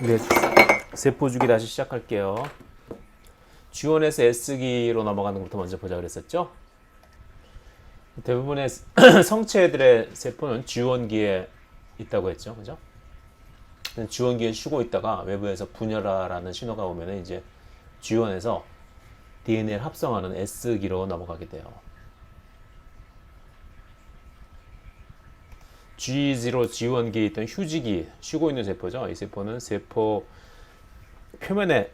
네, 세포주기 다시 시작할게요. G1에서 S기로 넘어가는 것부터 먼저 보자 그랬었죠? 대부분의 성체들의 세포는 G1기에 있다고 했죠. 그죠? G1기에 쉬고 있다가 외부에서 분열하라는 신호가 오면 이제 G1에서 DNA를 합성하는 S기로 넘어가게 돼요. G0, G1기에 있던 휴지기, 쉬고 있는 세포죠. 이 세포는 세포 표면에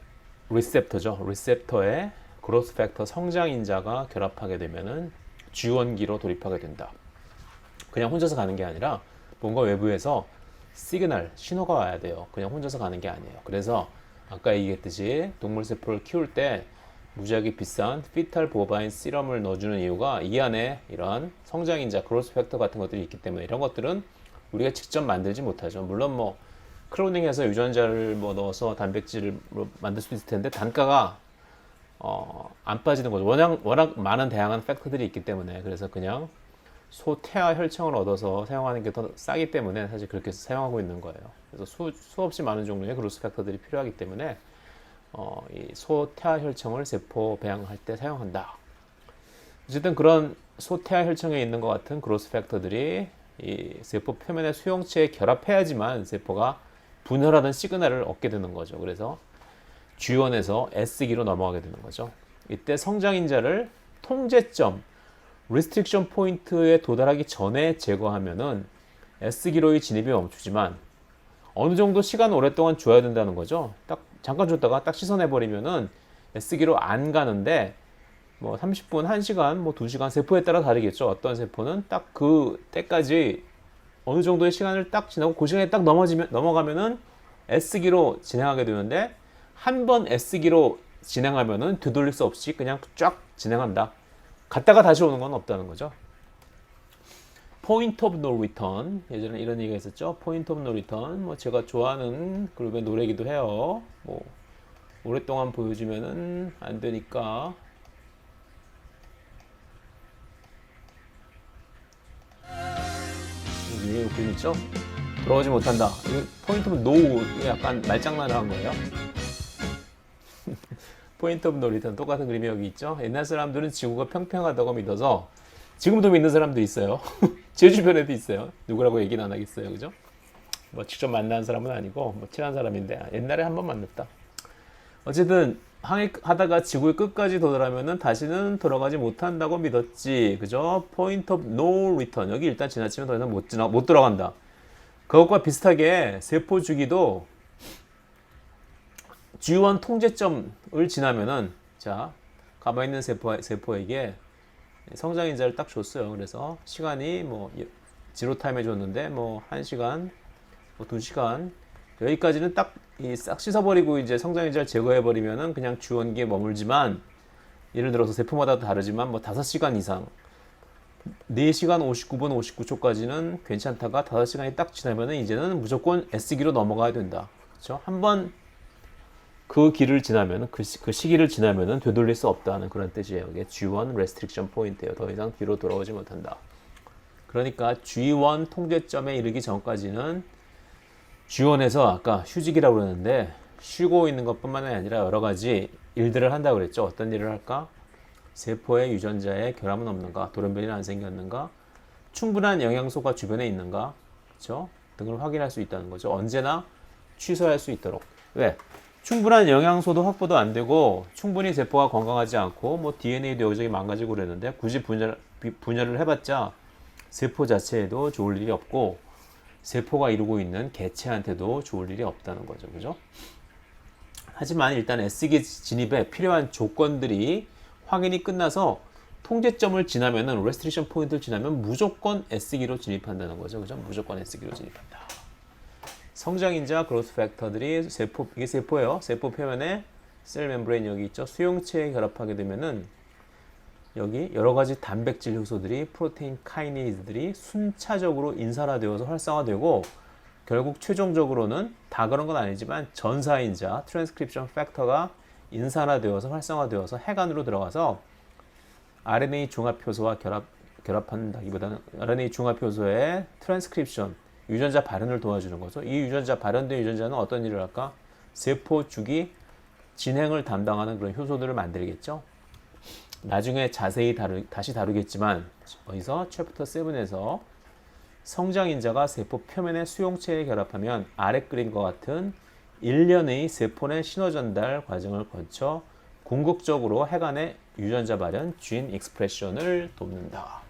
리셉터죠. 리셉터에 그로스 팩터 성장인자가 결합하게 되면은 G1기로 돌입하게 된다. 그냥 혼자서 가는 게 아니라 뭔가 외부에서 시그널, 신호가 와야 돼요. 그냥 혼자서 가는 게 아니에요. 그래서 아까 얘기했듯이 동물 세포를 키울 때 무지하게 비싼 피탈 보바인 시럼을 넣어주는 이유가 이 안에 이런 성장인자, 그로스 팩터 같은 것들이 있기 때문에 이런 것들은 우리가 직접 만들지 못하죠. 물론 뭐 클로닝해서 유전자를 뭐 넣어서 단백질을 만들 수 있을 텐데 단가가 안 빠지는 거죠. 워낙 많은 다양한 팩터들이 있기 때문에 그래서 그냥 소 태아 혈청을 얻어서 사용하는 게 더 싸기 때문에 사실 그렇게 사용하고 있는 거예요. 그래서 수없이 많은 종류의 그로스 팩터들이 필요하기 때문에 이 소 태아 혈청을 세포 배양할 때 사용한다. 어쨌든 그런 소 태아 혈청에 있는 것 같은 그로스 팩터들이 이 세포 표면의 수용체에 결합해야지만 세포가 분열하는 시그널을 얻게 되는 거죠. 그래서 G1에서 S기로 넘어가게 되는 거죠. 이때 성장인자를 통제점, 리스트릭션 포인트에 도달하기 전에 제거하면은 S기로의 진입이 멈추지만 어느 정도 시간 오랫동안 줘야 된다는 거죠. 딱 잠깐 줬다가 딱 씻어내버리면은 S기로 안 가는데 뭐 30분, 1시간, 뭐 2시간 세포에 따라 다르겠죠. 어떤 세포는 딱 그 때까지 어느 정도의 시간을 딱 지나고 그 시간에 딱 넘어가면은 S기로 진행하게 되는데 한 번 S기로 진행하면은 되돌릴 수 없이 그냥 쫙 진행한다. 갔다가 다시 오는 건 없다는 거죠. 포인트 오브 노 리턴, 예전에 이런 얘기가 있었죠. 포인트 오브 노 리턴, 뭐 제가 좋아하는 그룹의 노래기도 해요. 뭐 오랫동안 보여주면은 안 되니까 위에 그림 있죠? 돌아오지 못한다. 포인트 오브 노 약간 말장난을 한 거예요. 포인트 오브 노 리턴 똑같은 그림이 여기 있죠. 옛날 사람들은 지구가 평평하다고 믿어서 지금도 믿는 사람도 있어요. 제 주변에도 있어요. 누구라고 얘기는 안 하겠어요. 그죠? 뭐 직접 만난 사람은 아니고 뭐 친한 사람인데 옛날에 한 번 만났다. 어쨌든 항해하다가 지구의 끝까지 도달하면은 다시는 돌아가지 못한다고 믿었지. 그죠? 포인트 오브 노 리턴. 여기 일단 지나치면 더 이상 못 돌아간다. 그것과 비슷하게 세포 주기도 G1 통제점을 지나면은 자 가만히 있는 세포에게 성장인자를 딱 줬어요. 그래서 시간이 뭐 지로 타임에 줬는데 뭐 1시간, 뭐 2시간 여기까지는 딱 싹 씻어버리고 이제 성장인자를 제거해버리면은 그냥 G1기에 머물지만 예를 들어서 세포마다 다르지만 뭐 5시간 이상 4시간 59분 59초까지는 괜찮다가 5시간이 딱 지나면은 이제는 무조건 S기로 넘어가야 된다. 그렇죠? 한번 그 길을 지나면은 그 시기를 지나면은 되돌릴 수 없다는 그런 뜻이에요. 이게 G1 restriction point예요. 더 이상 뒤로 돌아오지 못한다. 그러니까 G1 통제점에 이르기 전까지는 G1에서 아까 휴직이라고 그러는데 쉬고 있는 것뿐만 아니라 여러 가지 일들을 한다고 그랬죠. 어떤 일을 할까? 세포의 유전자에 결함은 없는가? 돌연변이는 안 생겼는가? 충분한 영양소가 주변에 있는가? 그렇죠? 등을 확인할 수 있다는 거죠. 언제나 취소할 수 있도록. 왜? 충분한 영양소도 확보도 안 되고 충분히 세포가 건강하지 않고 뭐 DNA도 여기저기 망가지고 그랬는데 굳이 분열을 해봤자 세포 자체에도 좋을 일이 없고 세포가 이루고 있는 개체한테도 좋을 일이 없다는 거죠. 그죠? 하지만 일단 S기 진입에 필요한 조건들이 확인이 끝나서 통제점을 지나면은 레스트릭션 포인트를 지나면 무조건 S기로 진입한다는 거죠. 그죠? 무조건 S기로 진입한다. 성장인자 그로스 팩터들이 이게 세포예요. 세포 표면에 셀 멤브레인 여기 있죠. 수용체에 결합하게 되면은 여기 여러 가지 단백질 효소들이 프로테인 카이네이즈들이 순차적으로 인산화되어서 활성화되고 결국 최종적으로는 다 그런 건 아니지만 전사인자 트랜스크립션 팩터가 인산화되어서 활성화되어서 핵안으로 들어가서 RNA 중합 효소와 결합한다기보다는 RNA 중합 효소의 트랜스크립션 유전자 발현을 도와주는 거죠. 이 유전자 발현된 유전자는 어떤 일을 할까? 세포 주기 진행을 담당하는 그런 효소들을 만들겠죠. 나중에 자세히 다시 다루겠지만 어디서 챕터 7에서 성장인자가 세포 표면의 수용체에 결합하면 아래 그림과 같은 일련의 세포 내 신호 전달 과정을 거쳐 궁극적으로 해간의 유전자 발현, 진 익스프레션을 돕는다.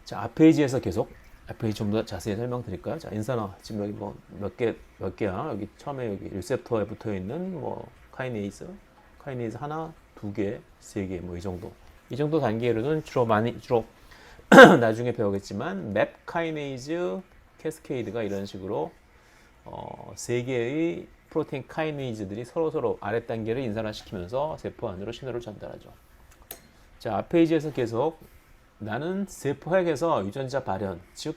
자, 앞 페이지에서 계속 앞 페이지 좀 더 자세히 설명드릴까요? 자, 인산화 지금 여기 뭐 몇 개야? 여기 처음에 여기 리셉터에 붙어 있는 뭐 카이네이즈 하나, 두 개, 세 개 뭐 이 정도 단계로는 주로 나중에 배우겠지만 맵 카이네이즈 캐스케이드가 이런 식으로 세 개의 프로테인 카이네이즈들이 서로 아래 단계를 인산화시키면서 세포 안으로 신호를 전달하죠. 자, 앞 페이지에서 계속 나는 세포핵에서 유전자 발현, 즉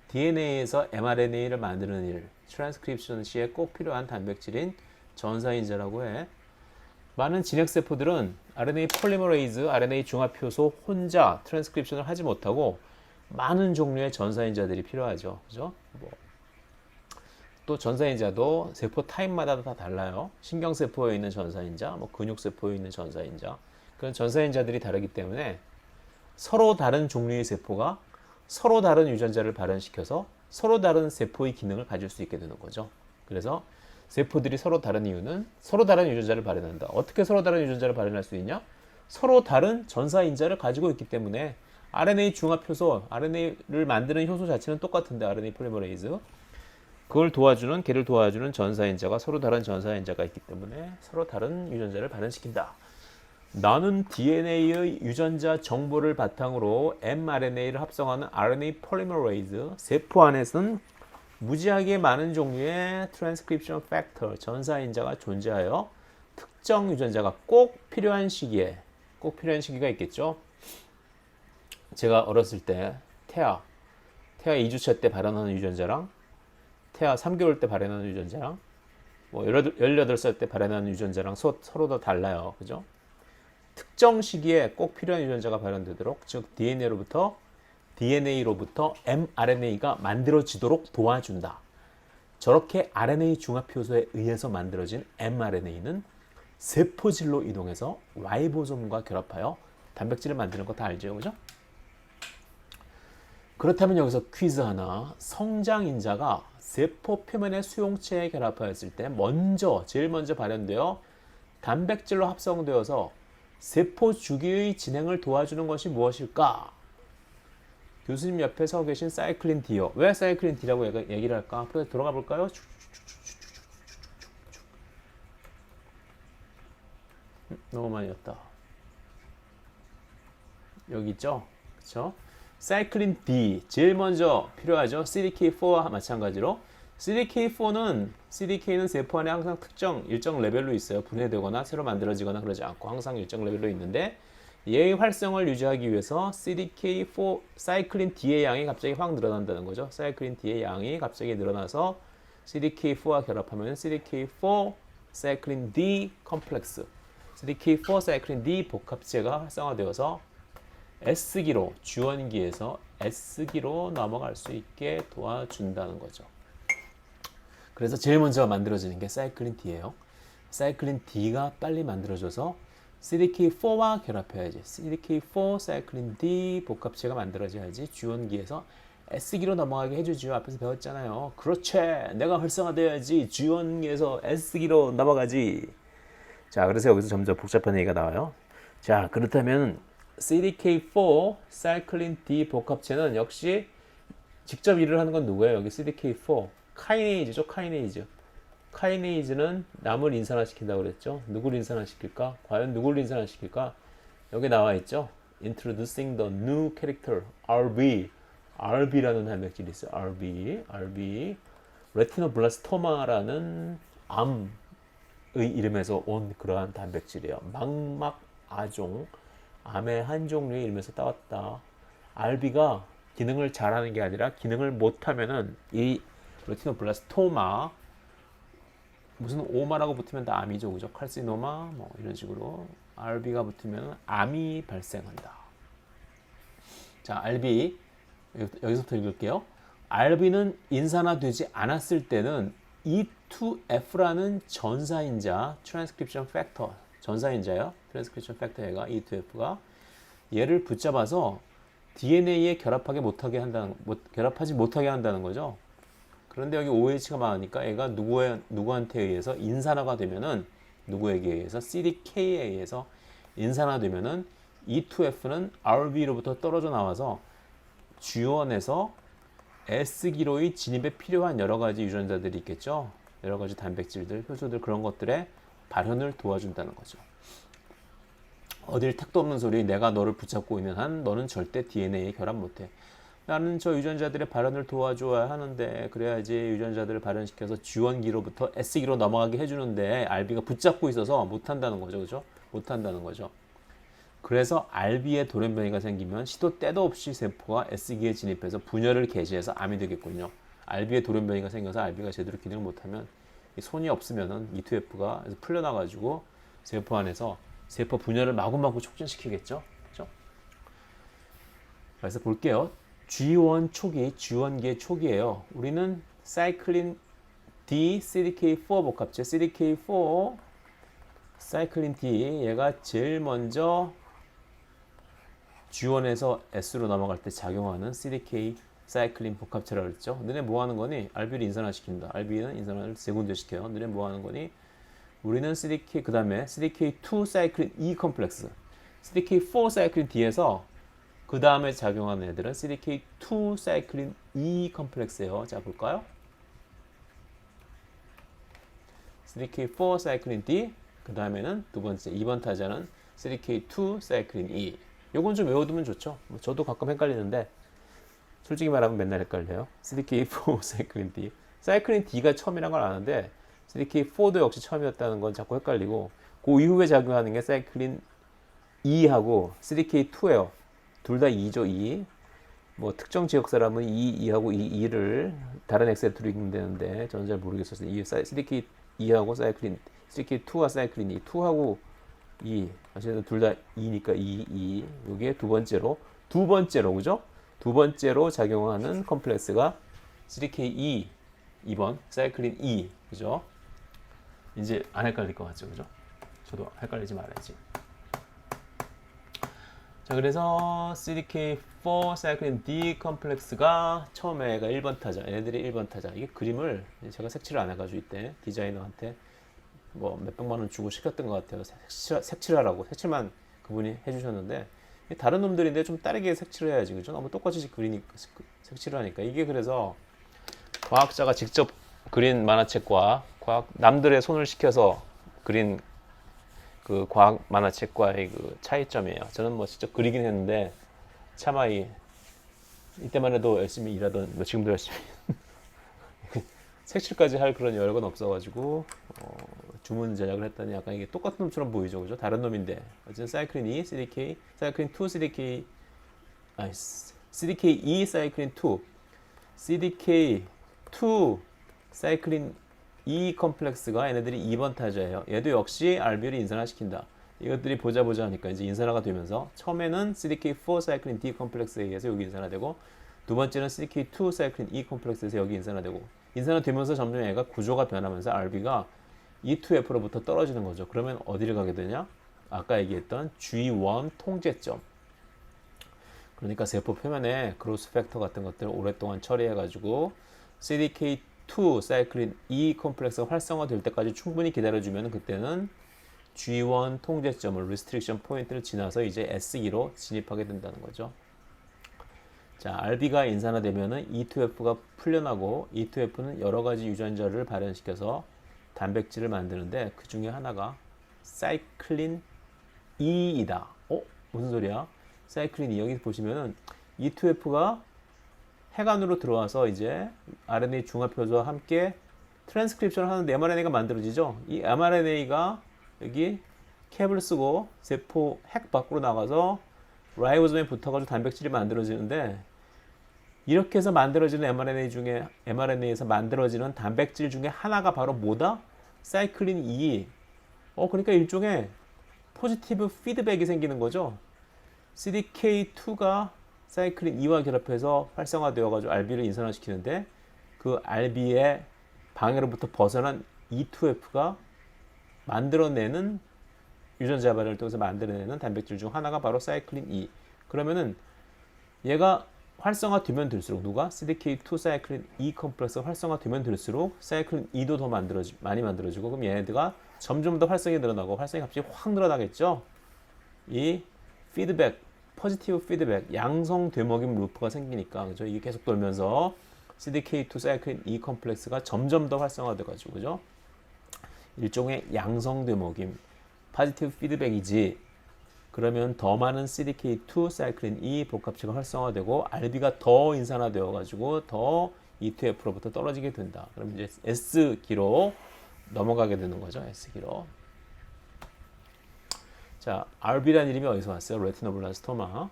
DNA에서 mRNA를 만드는 일, 트랜스크립션 시에 꼭 필요한 단백질인 전사인자라고 해. 많은 진핵세포들은 RNA 폴리머레이즈, RNA 중합효소 혼자 트랜스크립션을 하지 못하고 많은 종류의 전사인자들이 필요하죠. 그죠? 또 전사인자도 세포 타입마다 다 달라요. 신경세포에 있는 전사인자, 근육세포에 있는 전사인자. 그런 전사인자들이 다르기 때문에 서로 다른 종류의 세포가 서로 다른 유전자를 발현시켜서 서로 다른 세포의 기능을 가질 수 있게 되는 거죠. 그래서 세포들이 서로 다른 이유는 서로 다른 유전자를 발현한다. 어떻게 서로 다른 유전자를 발현할 수 있냐? 서로 다른 전사인자를 가지고 있기 때문에 RNA 중합효소, RNA를 만드는 효소 자체는 똑같은데 RNA 폴리머레이즈 걔를 도와주는 전사인자가 서로 다른 전사인자가 있기 때문에 서로 다른 유전자를 발현시킨다. 나는 DNA의 유전자 정보를 바탕으로 mRNA를 합성하는 RNA 폴리머레이즈 세포 안에서는 무지하게 많은 종류의 트랜스크립션 팩터 전사인자가 존재하여 특정 유전자가 꼭 필요한 시기가 있겠죠. 제가 어렸을 때 태아 2주차 때 발현하는 유전자랑 태아 3개월 때 발현하는 유전자랑 18살 때 발현하는 유전자랑 서로 다 달라요. 그죠? 특정 시기에 꼭 필요한 유전자가 발현되도록, 즉 DNA로부터 mRNA가 만들어지도록 도와준다. 저렇게 RNA 중합효소에 의해서 만들어진 mRNA는 세포질로 이동해서 라이보솜과 결합하여 단백질을 만드는 거 다 알죠? 그죠? 그렇다면 여기서 퀴즈 하나. 성장인자가 세포 표면의 수용체에 결합하였을 때 제일 먼저 발현되어 단백질로 합성되어서 세포 주기의 진행을 도와주는 것이 무엇일까? 교수님 옆에 서 계신 사이클린 D요. 왜 사이클린 D라고 얘기를 할까? 앞으로 들어가 볼까요? 너무 많이 였다. 여기 있죠? 그쵸? 사이클린 D 제일 먼저 필요하죠. CDK4와 마찬가지로 CDK는 세포 안에 항상 일정 레벨로 있어요. 분해되거나 새로 만들어지거나 그러지 않고 항상 일정 레벨로 있는데 얘의 활성을 유지하기 위해서 CDK4 사이클린 D의 양이 갑자기 확 늘어난다는 거죠. 사이클린 D의 양이 갑자기 늘어나서 CDK4와 결합하면 CDK4 사이클린 D 컴플렉스, CDK4 사이클린 D 복합체가 활성화되어서 S기로 주원기에서 S기로 넘어갈 수 있게 도와준다는 거죠. 그래서 제일 먼저 만들어지는 게 사이클린 D예요. 사이클린 D가 빨리 만들어져서 CDK4와 결합해야지. CDK4 사이클린 D 복합체가 만들어져야지 주원기에서 S기로 넘어가게 해주죠. 앞에서 배웠잖아요. 그렇지. 내가 활성화돼야지 주원기에서 S기로 넘어가지. 자, 그래서 여기서 점점 복잡한 얘기가 나와요. 자, 그렇다면 CDK4 사이클린 D 복합체는 역시 직접 일을 하는 건 누구예요? 여기 CDK4 카이네이즈죠. 카이네이즈는 남을 인산화시킨다고 그랬죠. 누굴 인산화시킬까? 과연 누굴 인산화시킬까? 여기 나와 있죠. Introducing the new character RB라는 단백질이 있어요. RB 레티노블라스토마라는 암의 이름에서 온 그러한 단백질이에요. 망막아종 암의 한 종류의 이름에서 따왔다. RB가 기능을 잘하는 게 아니라 기능을 못하면은 이 레티노블라스토마 무슨 오마라고 붙으면 다 암이죠, 그죠? 칼시노마 뭐 이런 식으로 RB가 붙으면 암이 발생한다. 자, RB 여기서부터 읽을게요. RB는 인산화되지 않았을 때는 E2F라는 전사인자, 트랜스크립션 팩터, 전사인자요. 트랜스크립션 팩터 얘가 E2F가 얘를 붙잡아서 DNA에 결합하지 못하게 한다는 거죠. 그런데 여기 OH가 많으니까 얘가 누구한테 의해서 인산화가 되면은 누구에게 의해서 CDK에 의해서 인산화되면은 E2F는 RB로부터 떨어져 나와서 G1에서 S기로의 진입에 필요한 여러 가지 유전자들이 있겠죠. 여러 가지 단백질들, 효소들 그런 것들의 발현을 도와준다는 거죠. 어딜 택도 없는 소리, 내가 너를 붙잡고 있는 한 너는 절대 DNA에 결합 못해. 나는 저 유전자들의 발현을 도와줘야 하는데 그래야지 유전자들을 발현시켜서 G1기로부터 S기로 넘어가게 해주는데 RB가 붙잡고 있어서 못한다는 거죠. 그죠? 못한다는 거죠. 그래서 RB에 돌연변이가 생기면 시도 때도 없이 세포가 S기에 진입해서 분열을 개시해서 암이 되겠군요. RB에 돌연변이가 생겨서 RB가 제대로 기능을 못하면 손이 없으면은 E2F가 풀려나가지고 세포 안에서 세포 분열을 마구마구 촉진시키겠죠. 그렇죠? 그래서 볼게요. G1 초기, G1기의 초기예요. 우리는 사이클린 D, CDK4 복합체, CDK4, 사이클린 D 얘가 제일 먼저 G1에서 S로 넘어갈 때 작용하는 CDK 사이클린 복합체라고 그랬죠. 너네 뭐 하는 거니? RB를 인산화시킨다. RB는 인산화를 재군대시켜요. 너네 뭐 하는 거니? 우리는 CDK 그 다음에 CDK2 사이클린 E 컴플렉스, CDK4 사이클린 D에서 그 다음에 작용하는 애들은 CDK2 사이클린 E 컴플렉스예요. 자 볼까요? CDK4 사이클린 D 그 다음에는 두 번째 2번 타자는 CDK2 사이클린 E. 요건 좀 외워두면 좋죠. 저도 가끔 헷갈리는데 솔직히 말하면 맨날 헷갈려요. CDK4 사이클린 D. 사이클린 D가 처음이란 걸 아는데 CDK4도 역시 처음이었다는 건 자꾸 헷갈리고 그 이후에 작용하는 게 사이클린 E하고 CDK2예요. 둘 다 2죠. 2. 뭐 특정 지역 사람은 2하고 2를 다른 엑셀 읽으면 되는데 저는 잘 모르겠어서 CDK2하고 사이클린 CDK2와 사이클린 2, 2하고 2 어쨌든 둘 다 2니까 2. 요게 두 번째로 그죠? 두 번째로 작용하는 컴플렉스가 CDK2 2번 사이클린 E 그죠? 이제 안 헷갈릴 것 같죠, 그죠? 저도 헷갈리지 말아야지. 자, 그래서 CDK4 사이클린 D 컴플렉스가 처음에 얘가 1번 타자, 얘네들이 1번 타자. 이게 그림을 제가 색칠을 안 해가지고 이때 디자이너한테 뭐 몇백만 원 주고 시켰던 것 같아요. 색칠하라고. 색칠만 그분이 해주셨는데 다른 놈들인데 좀 다르게 색칠을 해야지, 그죠? 너무 똑같이 그리니까 색칠을 하니까 이게 그래서 과학자가 직접 그린 만화책과 남들의 손을 시켜서 그린 그 과학 만화책과의 그 차이점이에요. 저는 뭐 직접 그리긴 했는데 차마 이때만 해도 열심히 일하던 뭐 지금도 열심히 색칠까지 할 그런 여력은 없어가지고 주문 제작을 했더니 약간 이게 똑같은 놈처럼 보이죠, 그죠? 다른 놈인데 어쨌든 사이클린 E, CDK, 사이클린 2, CDK E, 사이클린 2, CDK 2 사이클린 E 컴플렉스가 얘네들이 2번 타자예요. 얘도 역시 RB를 인산화시킨다. 이것들이 보자 하니까 이제 인산화가 되면서 처음에는 CDK4 사이클린 D 컴플렉스에 의해서 여기 인산화되고 두 번째는 CDK2 사이클린 E 컴플렉스에서 여기 인산화되고 인산화되면서 점점 얘가 구조가 변하면서 RB가 E2F로부터 떨어지는 거죠. 그러면 어디를 가게 되냐? 아까 얘기했던 G1 통제점. 그러니까 세포 표면에 그로스 팩터 같은 것들을 오랫동안 처리해가지고 CDK2 사이클린 E 컴플렉스가 활성화될 때까지 충분히 기다려주면 그때는 G1 통제점을 리스트릭션 포인트를 지나서 이제 S기로 진입하게 된다는 거죠. 자, RB가 인산화되면은 E2F가 풀려나고 E2F는 여러 가지 유전자를 발현시켜서 단백질을 만드는데 그 중에 하나가 사이클린 E이다. 무슨 소리야? 사이클린 E 여기 보시면은 E2F가 핵안으로 들어와서 이제 RNA 중화표소와 함께 트랜스크립션을 하는데 mRNA가 만들어지죠. 이 mRNA가 여기 캡을 쓰고 세포 핵 밖으로 나가서 라이보솜에 붙어가지고 단백질이 만들어지는데 이렇게 해서 만들어지는 mRNA에서 만들어지는 단백질 중에 하나가 바로 뭐다? 사이클린 E. 그러니까 일종의 포지티브 피드백이 생기는 거죠. CDK2가 사이클린 E와 결합해서 활성화되어가지고 RB를 인산화시키는데 그 RB의 방해로부터 벗어난 E2F가 만들어내는 유전자 발현을 통해서 만들어내는 단백질 중 하나가 바로 사이클린 E. 그러면은 얘가 활성화되면 될수록 누가 CDK2 사이클린 E 컴플렉스가 활성화되면 될수록 사이클린 E도 더 많이 만들어지고 그럼 얘네들가 점점 더 활성이 늘어나고 활성의 값이 확 늘어나겠죠. 이 피드백, 포지티브 피드백, 양성 되먹임 루프가 생기니까 그죠? 이게 계속 돌면서 CDK2 사이클린 E 컴플렉스가 점점 더 활성화돼 가지고 그죠? 일종의 양성 되먹임, 포지티브 피드백이지. 그러면 더 많은 CDK2 사이클린 E 복합체가 활성화되고 RB가 더 인산화되어 가지고 더 E2F로부터 떨어지게 된다. 그럼 이제 S기로 넘어가게 되는 거죠. S기로. 자, RB라는 이름이 어디서 왔어요? 레티노블라스토마.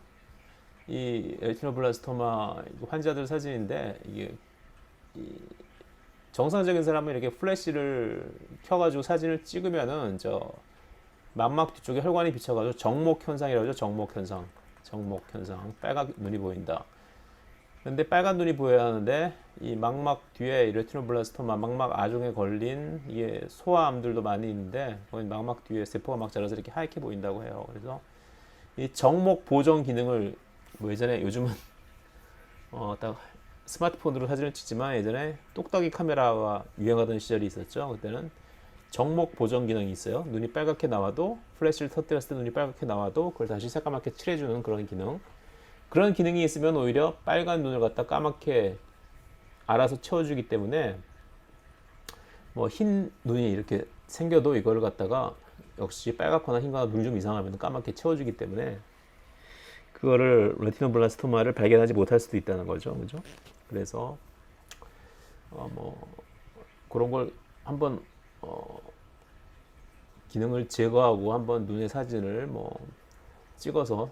이 레티노블라스토마 환자들 사진인데 이게 정상적인 사람은 이렇게 플래시를 켜가지고 사진을 찍으면은 저 망막 뒤쪽에 혈관이 비쳐가지고 정목 현상이라고 하죠. 정목 현상. 정목 현상. 빨간 눈이 보인다. 근데 빨간 눈이 보여야 하는데 이 망막 뒤에 레티노블라스토마 망막 아종에 걸린 이게 소아암들도 많이 있는데 거기 망막 뒤에 세포가 막 자라서 이렇게 하얗게 보인다고 해요. 그래서 이 정목 보정 기능을 뭐 예전에 요즘은 딱 스마트폰으로 사진을 찍지만 예전에 똑딱이 카메라가 유행하던 시절이 있었죠. 그때는 정목 보정 기능이 있어요. 눈이 빨갛게 나와도 플래시를 터뜨렸을 때 눈이 빨갛게 나와도 그걸 다시 새까맣게 칠해주는 그런 기능. 그런 기능이 있으면 오히려 빨간 눈을 갖다 까맣게 알아서 채워주기 때문에 뭐 흰 눈이 이렇게 생겨도 이걸 갖다가 역시 빨갛거나 흰거나 눈이 좀 이상하면 까맣게 채워주기 때문에 그거를 레티노블라스토마를 발견하지 못할 수도 있다는 거죠. 그죠? 그래서 뭐 그런 걸 한번 기능을 제거하고 한번 눈의 사진을 뭐 찍어서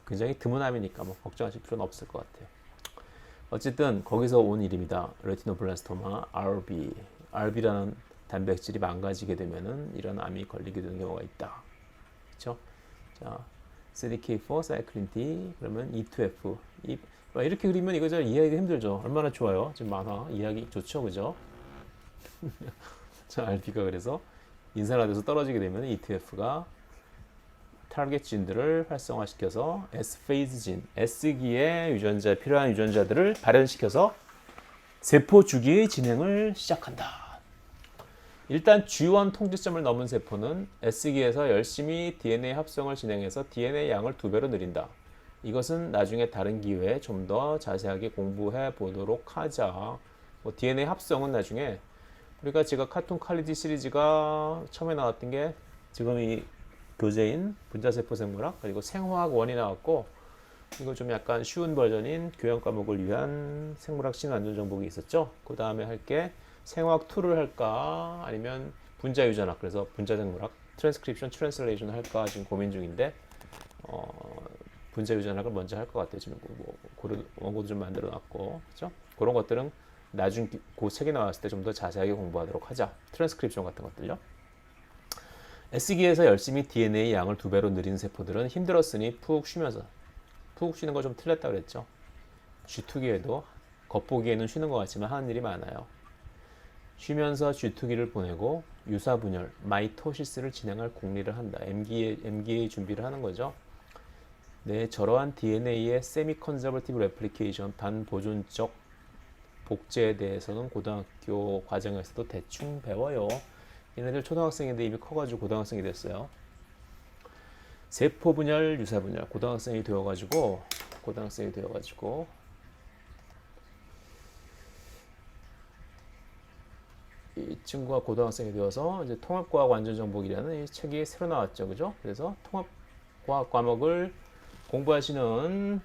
굉장히 드문함이니까 뭐 걱정하실 필요는 없을 것 같아요. 어쨌든 거기서 온 이름이다. 레티노블라스토마 RB. RB라는 단백질이 망가지게 되면은 이런 암이 걸리게 되는 경우가 있다. 그렇죠? 자, CDK4, 사이클린 D, 그러면 E2F. 이렇게 그리면 이거 좀 이해하기 힘들죠. 얼마나 좋아요. 지금 만화 이해하기 좋죠, 그죠? 자, RB가 그래서 인산화돼서 떨어지게 되면 E2F가 타겟 진들을 활성화시켜서 S-페이즈 진, S기의 유전자, 필요한 유전자들을 발현시켜서 세포 주기의 진행을 시작한다. 일단 G1 통지점을 넘은 세포는 S기에서 열심히 DNA 합성을 진행해서 DNA 양을 2배로 늘린다. 이것은 나중에 다른 기회에 좀 더 자세하게 공부해 보도록 하자. 뭐 DNA 합성은 나중에 우리가 제가 카툰 칼리지 시리즈가 처음에 나왔던 게 지금 이 교재인 분자세포 생물학 그리고 생화학 1이 나왔고 이거 좀 약간 쉬운 버전인 교양 과목을 위한 생물학 신완전 정복이 있었죠. 그 다음에 할 게 생화학 2를 할까 아니면 분자 유전학 그래서 분자 생물학 트랜스크립션 트랜슬레이션 할까 지금 고민 중인데 분자 유전학을 먼저 할 것 같아요. 지금 뭐 원고도 좀 만들어 놨고 그렇죠? 그런 것들은 나중 그 책이 나왔을 때 좀 더 자세하게 공부하도록 하자. 트랜스크립션 같은 것들요. S기에서 열심히 DNA 양을 2배로 늘린 세포들은 힘들었으니 푹 쉬면서 푹 쉬는 거 좀 틀렸다 그랬죠. G2기에도 겉보기에는 쉬는 것 같지만 하는 일이 많아요. 쉬면서 G2기를 보내고 유사 분열, 마이토시스를 진행할 궁리를 한다. MGA 준비를 하는 거죠. 네, 저러한 DNA의 세미 컨저버티브 레플리케이션 반보존적 복제에 대해서는 고등학교 과정에서도 대충 배워요. 얘네들 초등학생인데 이미 커가지고 고등학생이 됐어요. 세포 분열, 유사 분열, 고등학생이 되어가지고 이 친구가 고등학생이 되어서 이제 통합과학 완전 정복이라는 이 책이 새로 나왔죠, 그죠? 그래서 통합과학 과목을 공부하시는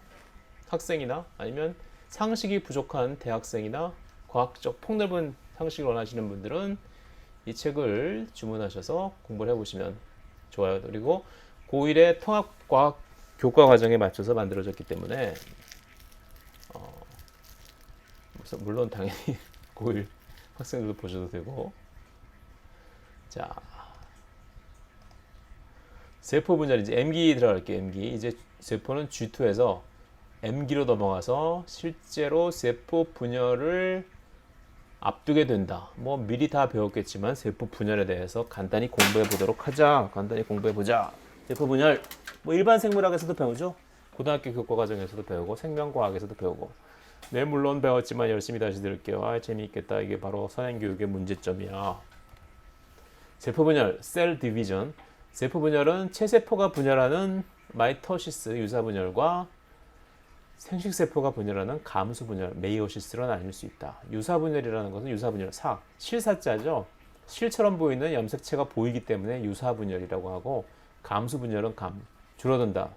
학생이나 아니면 상식이 부족한 대학생이나 과학적 폭넓은 상식을 원하시는 분들은 이 책을 주문하셔서 공부를 해보시면 좋아요. 그리고 고1의 통합과학 교과 과정에 맞춰서 만들어졌기 때문에 물론 당연히 고1 학생들도 보셔도 되고 자 세포 분열 이제 M기 들어갈게요. M기 이제 세포는 G2에서 M기로 넘어가서 실제로 세포 분열을 앞두게 된다. 뭐 미리 다 배웠겠지만 세포 분열에 대해서 간단히 공부해 보도록 하자. 간단히 공부해 보자. 세포 분열 뭐 일반 생물학에서도 배우죠. 고등학교 교과 과정에서도 배우고 생명과학에서도 배우고. 네, 물론 배웠지만 열심히 다시 들을게요. 아, 재미있겠다. 이게 바로 선행교육의 문제점이야. 세포 분열, 셀 디비전. 세포 분열은 체세포가 분열하는 마이토시스 유사 분열과 생식세포가 분열하는 감수 분열, 메이오시스로 나뉠 수 있다. 유사 분열이라는 것은 유사 분열, 실사자죠. 실처럼 보이는 염색체가 보이기 때문에 유사 분열이라고 하고, 감수 분열은 줄어든다.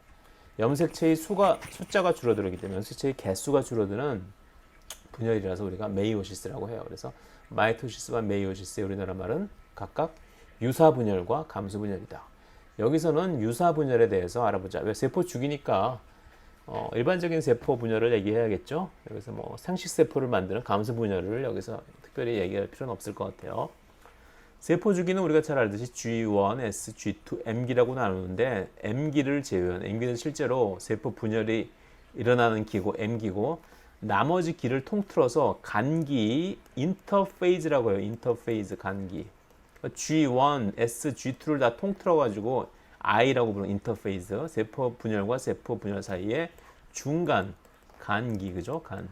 염색체의 숫자가 줄어들기 때문에 염색체의 개수가 줄어드는 분열이라서 우리가 메이오시스라고 해요. 그래서 마이토시스와 메이오시스의 우리나라 말은 각각 유사 분열과 감수 분열이다. 여기서는 유사 분열에 대해서 알아보자. 왜 세포 죽이니까 일반적인 세포 분열을 얘기해야겠죠. 여기서 뭐 생식세포를 만드는 감수 분열을 여기서 특별히 얘기할 필요는 없을 것 같아요. 세포 주기는 우리가 잘 알듯이 G1, S, G2, M기라고 나누는데 M기를 제외한 M기는 실제로 세포 분열이 일어나는 기고 M기고 나머지 기를 통틀어서 간기 인터페이즈라고 해요. 인터페이즈 간기. G1, S, G2를 다 통틀어 가지고 I라고 부르는 인터페이즈, 세포 분열과 세포 분열 사이의 중간 간기, 그죠? 간.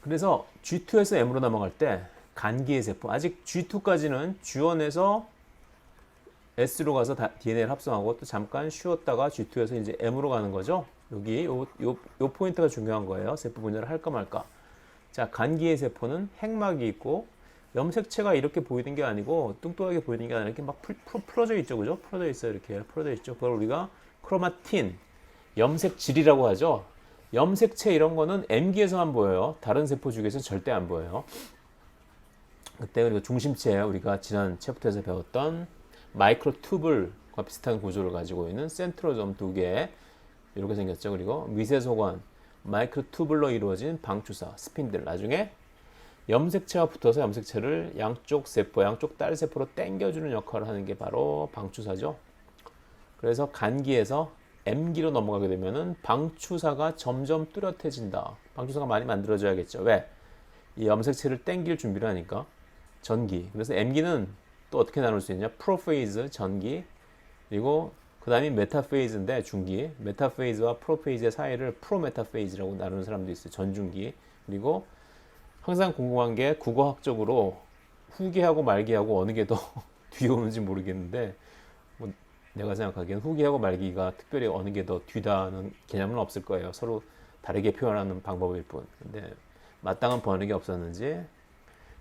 그래서 G2에서 M으로 넘어갈 때 간기의 세포, 아직 G2까지는 G1에서 S로 가서 DNA를 합성하고 또 잠깐 쉬었다가 G2에서 이제 M으로 가는 거죠. 여기 요 포인트가 중요한 거예요. 세포 분열을 할까 말까. 자, 간기의 세포는 핵막이 있고 염색체가 이렇게 보이는 게 아니고 뚱뚱하게 보이는 게 아니라 이렇게 막 풀어져 있죠, 그죠? 풀어져 있어요, 이렇게 풀어져 있죠. 그걸 우리가 크로마틴, 염색질이라고 하죠. 염색체 이런 거는 M기에서만 보여요. 다른 세포 중에서는 절대 안 보여요. 그때 그리고 중심체에 우리가 지난 챕터에서 배웠던 마이크로튜블과 비슷한 구조를 가지고 있는 센트로점 2개 이렇게 생겼죠. 그리고 미세소관, 마이크로튜블로 이루어진 방추사, 스핀들. 나중에 염색체와 붙어서 염색체를 양쪽 세포, 양쪽 딸 세포로 당겨주는 역할을 하는 게 바로 방추사죠. 그래서 간기에서 M기로 넘어가게 되면은 방추사가 점점 뚜렷해진다. 방추사가 많이 만들어져야겠죠. 왜? 이 염색체를 당길 준비를 하니까. 전기. 그래서 M기는 또 어떻게 나눌 수 있냐? 프로페이즈, 전기. 그리고 그 다음이 메타페이즈인데 중기. 메타페이즈와 프로페이즈의 사이를 프로메타페이즈라고 나누는 사람도 있어요. 전중기. 그리고 항상 궁금한 게 국어학적으로 후기하고 말기하고 어느 게 더 뒤에 오는지 모르겠는데 뭐 내가 생각하기엔 후기하고 말기가 특별히 어느 게 더 뒤다는 개념은 없을 거예요. 서로 다르게 표현하는 방법일 뿐. 근데 마땅한 번역이 없었는지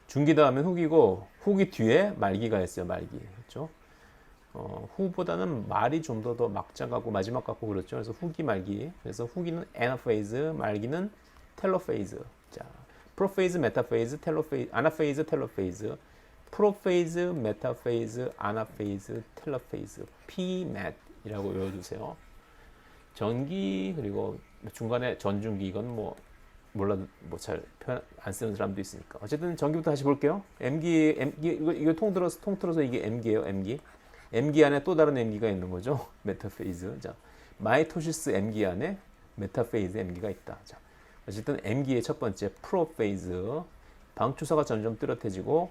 중기다 하면 후기고 후기 뒤에 말기가 있어요. 말기. 그렇죠? 후보다는 말이 좀 더 막장하고 마지막 같고 그렇죠. 그래서 후기 말기. 그래서 후기는 애나페이즈, 말기는 텔로페이즈. 자, 프로페이즈, 메타페이즈, 텔로페이즈, 아나페이즈, 텔로페이즈, 프로페이즈, 메타페이즈, 아나페이즈, 텔로페이즈, PMET이라고 외워두세요. 전기 그리고 중간에 전중기 이건 뭐 몰라 뭐 잘 표현 안 쓰는 사람도 있으니까 어쨌든 전기부터 다시 볼게요. M기 이거 통틀어서 이게 M기예요. M기 안에 또 다른 M기가 있는 거죠. 메타페이즈. 자, 마이토시스 M기 안에 메타페이즈 M기가 있다. 자, 어쨌든 M기의 첫 번째 프로페이즈 방추사가 점점 뚜렷해지고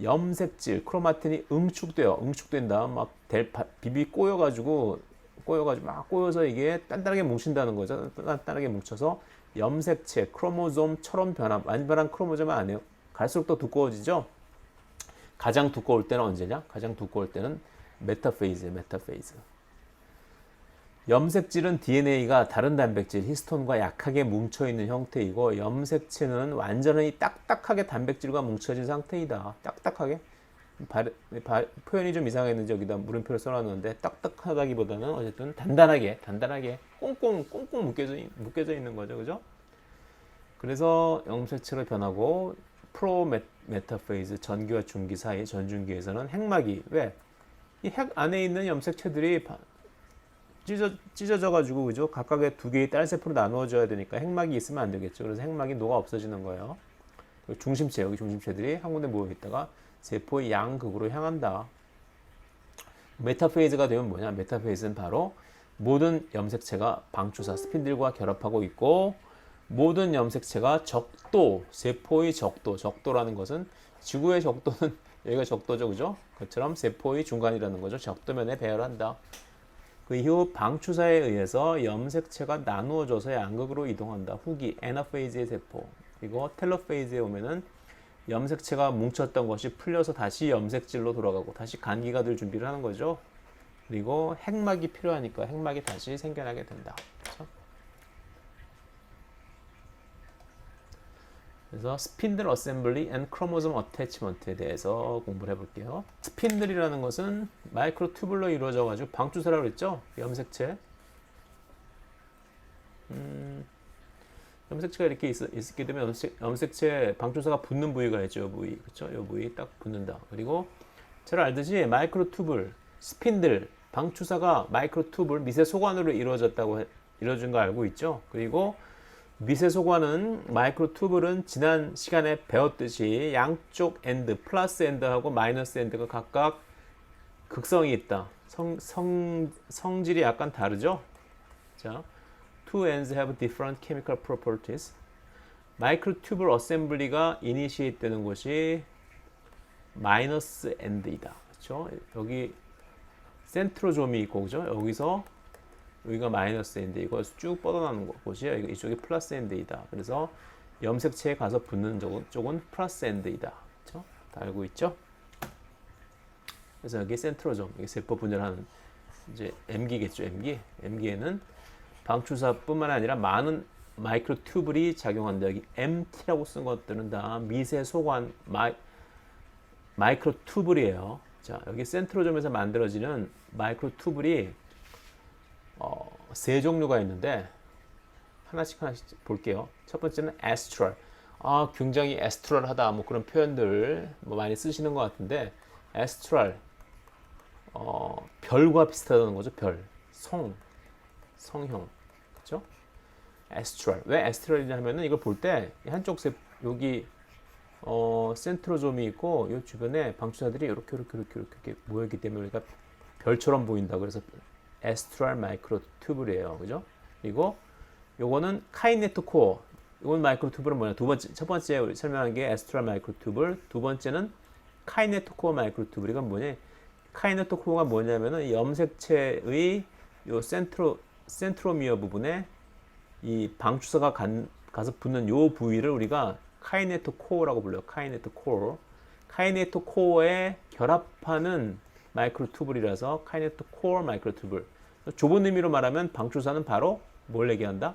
염색질 크로마틴이 응축된 다음 막 비비 꼬여가지고 막 꼬여서 이게 단단하게 뭉친다는 거죠. 단단하게 뭉쳐서 염색체 크로모솜처럼 완전한 크로모솜은 아니에요. 갈수록 더 두꺼워지죠. 가장 두꺼울 때는 언제냐? 가장 두꺼울 때는 메타페이즈예요. 메타페이즈. 염색질은 DNA가 다른 단백질, 히스톤과 약하게 뭉쳐있는 형태이고 염색체는 완전히 딱딱하게 단백질과 뭉쳐진 상태이다. 딱딱하게. 표현이 좀 이상했는지 여기다 물음표를 써놨는데 딱딱하다기보다는 어쨌든 단단하게 꽁꽁 묶여져 있는 거죠. 그죠? 그래서 염색체로 변하고 프로메타페이즈, 전기와 중기 사이 전중기에서는 핵막이 왜? 이 핵 안에 있는 염색체들이 찢어져 가지고 그죠? 각각의 두 개의 딸 세포로 나누어져야 되니까 핵막이 있으면 안 되겠죠. 그래서 핵막이 녹아 없어지는 거예요. 중심체 여기 중심체들이 한 군데 모여 있다가 세포의 양극으로 향한다. 메타페이즈가 되면 뭐냐? 메타페이즈는 바로 모든 염색체가 방추사 스핀들과 결합하고 있고 모든 염색체가 적도, 세포의 적도라는 것은 지구의 적도는 여기가 적도죠, 그죠? 그처럼 세포의 중간이라는 거죠. 적도면에 배열한다. 그 이후 방추사에 의해서 염색체가 나누어져서 양극으로 이동한다. 후기 애나페이즈의 세포. 그리고 텔로페이즈에 오면은 염색체가 뭉쳤던 것이 풀려서 다시 염색질로 돌아가고 다시 간기가 될 준비를 하는 거죠. 그리고 핵막이 필요하니까 핵막이 다시 생겨나게 된다. 그렇죠? 그래서 스핀들 어셈블리 앤 크로모솜 어태치먼트에 대해서 공부를 해볼게요. 스핀들이라는 것은 마이크로 튜블로 이루어져 가지고 방추사라고 그랬죠. 염색체. 염색체가 이렇게 있게 되면 염색체 방추사가 붙는 부위가 있죠. 이 부위, 그렇죠? 이 부위 딱 붙는다. 그리고 잘 알듯이 마이크로 튜블, 스핀들, 방추사가 마이크로 튜블 미세 소관으로 이루어진 거 알고 있죠. 그리고 미세 소관은 마이크로 튜블은 지난 시간에 배웠듯이 양쪽 엔드, 플러스 엔드하고 마이너스 엔드가 각각 극성이 있다. 성질이 약간 다르죠. 자, two ends have different chemical properties. 마이크로 튜블 어셈블리가 이니시에이트 되는 곳이 마이너스 엔드이다. 그렇죠? 여기 센트로좀이 있고, 그죠? 여기가 마이너스 엔드, 이거 쭉 뻗어나는 곳이에요. 이쪽이 플러스 엔드이다. 그래서 염색체에 가서 붙는 쪽은 플러스 엔드이다. 그렇죠? 다 알고 있죠? 그래서 여기 센트로좀, 이게 세포 분열하는 이제 M기겠죠, M기. M기에는 방추사뿐만 아니라 많은 마이크로 튜블이 작용한다. 여기 MT라고 쓴 것들은 다 미세 소관 마이크로 튜블이에요. 자, 여기 센트로점에서 만들어지는 마이크로 튜블이 세 종류가 있는데 하나씩 볼게요. 첫 번째는 에스트럴. 굉장히 에스트럴하다. 뭐 그런 표현들 뭐 많이 쓰시는 것 같은데 에스트럴 별과 비슷하다는 거죠. 별, 성형, 그렇죠? 에스트럴. 왜 에스트럴이냐 하면은 이걸 볼 때 한쪽 여기 센트로좀이 있고 이 주변에 방추사들이 이렇게 모여있기 때문에 우리가 별처럼 보인다. 그래서 에스트럴 마이크로 튜블이에요. 그죠? 그리고 요거는 카이네토 코어. 이건 마이크로 튜블은 뭐냐? 첫 번째 우리 설명한 게 에스트럴 마이크로 튜블. 두 번째는 카이네토 코어 마이크로 튜블. 이건 뭐냐? 카이네토 코어가 뭐냐면은 염색체의 요 센트로미어 부분에 이 방추사가 가서 붙는 요 부위를 우리가 카이네토 코어라고 불러요. 카이네토 코어. 카이네토 코어에 결합하는 마이크로 튜블이라서 카이네토 코어 마이크로 튜블. 좁은 의미로 말하면 방추사는 바로 뭘 얘기한다?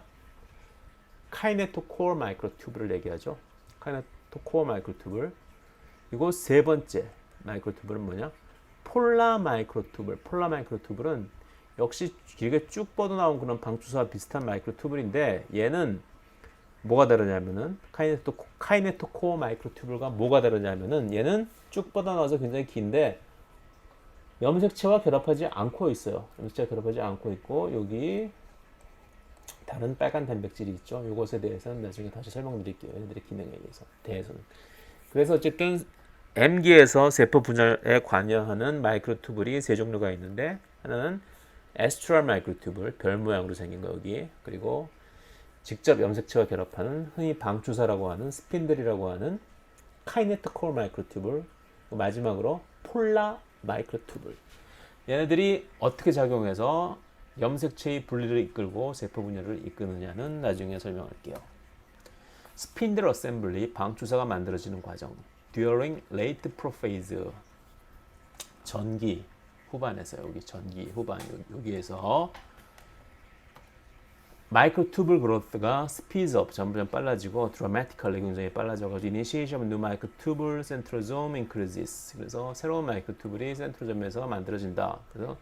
카이네토 코어 마이크로 튜블을 얘기하죠. 카이네토 코어 마이크로 튜블. 그리고 세 번째 마이크로 튜블은 뭐냐? 폴라 마이크로 튜블. 폴라 마이크로 튜블은 역시 길게 쭉 뻗어나온 그런 방추사와 비슷한 마이크로 튜블인데 얘는 뭐가 다르냐면은 카이네토 코어 마이크로 튜블과 뭐가 다르냐면은 얘는 쭉 뻗어나와서 굉장히 긴데 염색체와 결합하지 않고 있어요. 염색체와 결합하지 않고 있고 여기 다른 빨간 단백질이 있죠. 이것에 대해서는 나중에 다시 설명드릴게요. 얘네들의 기능에 대해서는. 그래서 어쨌든 M기에서 세포 분열에 관여하는 마이크로 튜블이 세 종류가 있는데 하나는 에스트럴 마이크로 튜블, 별 모양으로 생긴 거 여기. 그리고 직접 염색체와 결합하는 흔히 방추사라고 하는 스핀들이라고 하는 카이네토 코어 마이크로 튜블. 마지막으로 폴라 마이크로 튜블. 얘네들이 어떻게 작용해서 염색체의 분리를 이끌고 세포 분열을 이끄느냐는 나중에 설명할게요. 스핀들 어셈블리, 방추사가 만들어지는 과정. During late prophase, 전기 후반에서 여기 전기 후반 여기에서 마이크로 튜블 그로스가 스피드 업 점점 빨라지고 드라마티컬리 굉장히 빨라져가지고 initiation of new microtubule centrosome increases. 그래서 새로운 마이크로 튜블이 센트로점에서 만들어진다. 그래서